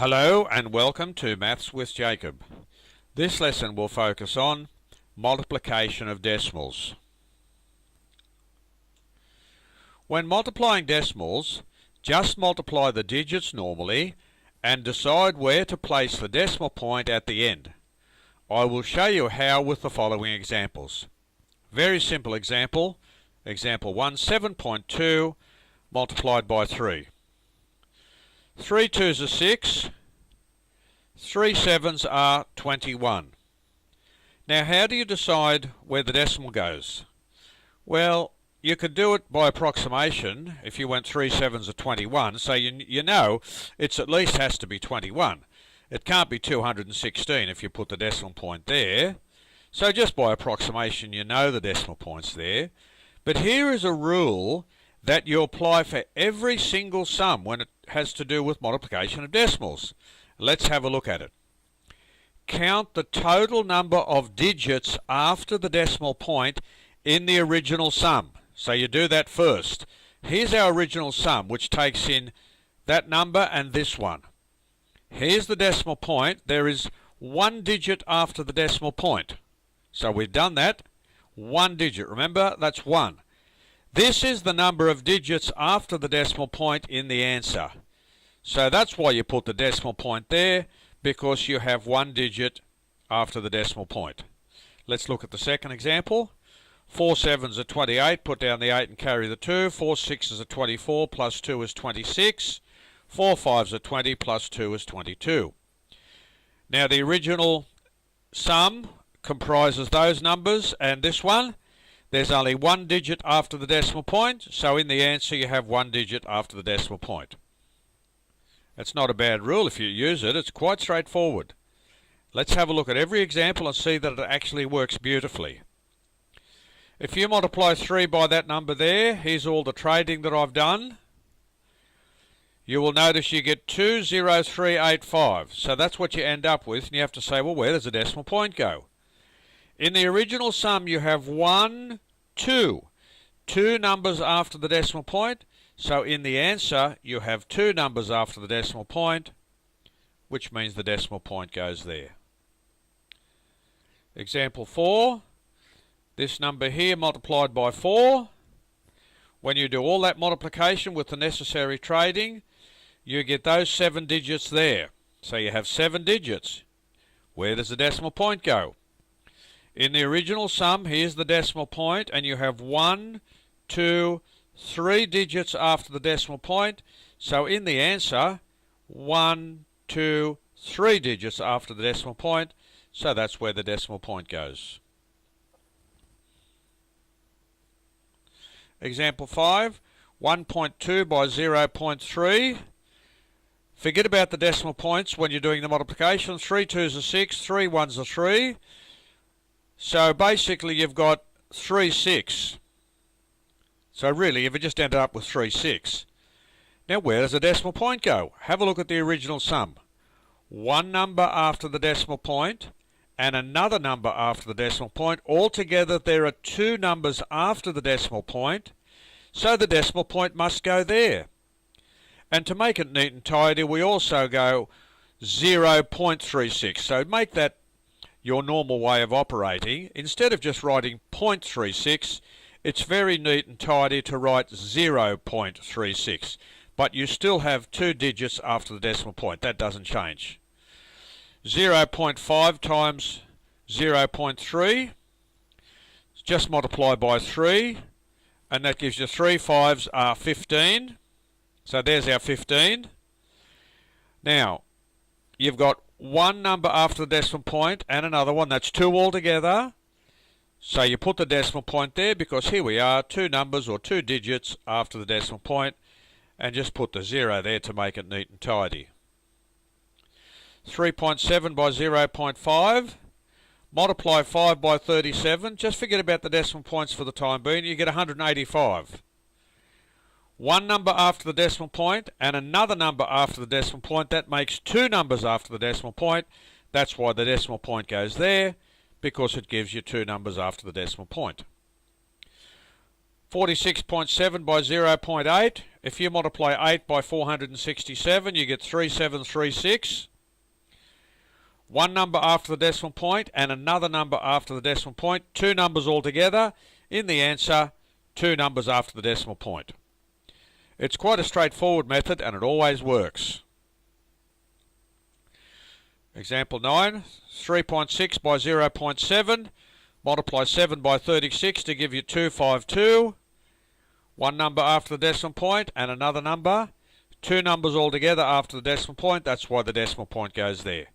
Hello and welcome to Maths with Jacob. This lesson will focus on multiplication of decimals. When multiplying decimals, just multiply the digits normally and decide where to place the decimal point at the end. I will show you how with the following examples. Very simple example. Example 1, 7.2 multiplied by 3. 3 2s are 6, 3 7s are 21. Now how do you decide where the decimal goes? Well, you could do it by approximation. If you went 3 7s are 21, so you know it's at least has to be 21. It can't be 216 if you put the decimal point there. So just by approximation you know the decimal point's there. But here is a rule that you apply for every single sum when it has to do with multiplication of decimals. Let's have a look at it. Count the total number of digits after the decimal point in the original sum. So you do that first. Here's our original sum, which takes in that number and this one. Here's the decimal point. There is one digit after the decimal point. So we've done that. One digit. Remember, that's 1. This is the number of digits after the decimal point in the answer. So that's why you put the decimal point there, because you have one digit after the decimal point. Let's look at the second example. 4 7s are 28, put down the 8 and carry the 2. 4 6s are 24, plus 2 is 26. 4 5s are 20, plus 2 is 22. Now the original sum comprises those numbers and this one. There's only one digit after the decimal point, so in the answer you have one digit after the decimal point. That's not a bad rule if you use it. It's quite straightforward. Let's have a look at every example and see that it actually works beautifully. If you multiply 3 by that number there, here's all the trading that I've done. You will notice you get 20385. So that's what you end up with, and you have to say, well, where does the decimal point go? In the original sum you have 1, 2. 2 numbers after the decimal point. So in the answer you have 2 numbers after the decimal point, which means the decimal point goes there. Example 4. This number here multiplied by 4. When you do all that multiplication with the necessary trading, you get those 7 digits there. So you have 7 digits. Where does the decimal point go? In the original sum, here's the decimal point, and you have 1, 2, 3 digits after the decimal point. So in the answer, 1, 2, 3 digits after the decimal point. So that's where the decimal point goes. Example 5, 1.2 by 0.3. Forget about the decimal points when you're doing the multiplication. 3 2s are 6, 3 1s are 3. So basically you've got 3 6. So really you've just ended up with 3 6. Now where does the decimal point go? Have a look at the original sum. One number after the decimal point and another number after the decimal point. Altogether there are 2 numbers after the decimal point. So the decimal point must go there. And to make it neat and tidy, we also go 0.36. So make that your normal way of operating. Instead of just writing 0.36, it's very neat and tidy to write 0.36. But you still have 2 digits after the decimal point. That doesn't change. 0.5 times 0.3, just multiply by 3, and that gives you 3 5s are 15. So there's our 15. Now, you've got one number after the decimal point and another one. That's 2 altogether. So you put the decimal point there because here we are, 2 numbers or 2 digits after the decimal point, and just put the 0 there to make it neat and tidy. 3.7 by 0.5. Multiply 5 by 37. Just forget about the decimal points for the time being. You get 185. One number after the decimal point and another number after the decimal point. That makes 2 numbers after the decimal point. That's why the decimal point goes there, because it gives you 2 numbers after the decimal point. 46.7 by 0.8. If you multiply 8 by 467, you get 3736. One number after the decimal point and another number after the decimal point. Two numbers altogether. In the answer, two numbers after the decimal point. It's quite a straightforward method and it always works. Example 9, 3.6 by 0.7. Multiply 7 by 36 to give you 252. One number after the decimal point and another number. Two numbers altogether after the decimal point. That's why the decimal point goes there,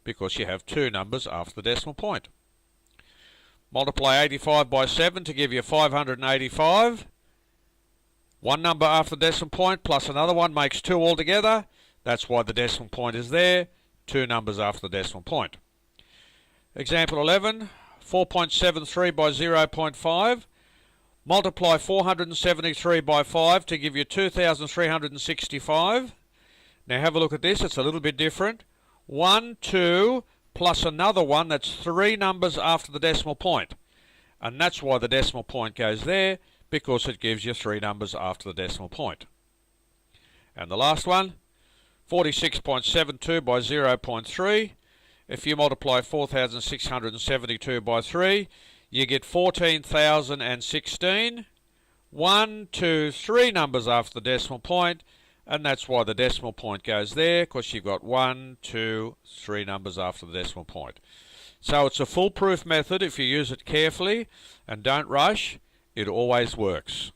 because you have two numbers after the decimal point. Multiply 85 by 7 to give you 585. One number after the decimal point plus another one makes two altogether. That's why the decimal point is there. Two numbers after the decimal point. Example 11, 4.73 by 0.5. Multiply 473 by 5 to give you 2,365. Now have a look at this. It's a little bit different. 1, 2, plus another one. That's three numbers after the decimal point. And that's why the decimal point goes there, because it gives you three numbers after the decimal point. And the last one, 46.72 by 0.3. If you multiply 4,672 by 3, you get 14,016. 1, 2, 3 numbers after the decimal point, and that's why the decimal point goes there, because you've got 1, 2, 3 numbers after the decimal point. So it's a foolproof method if you use it carefully and don't rush. It always works.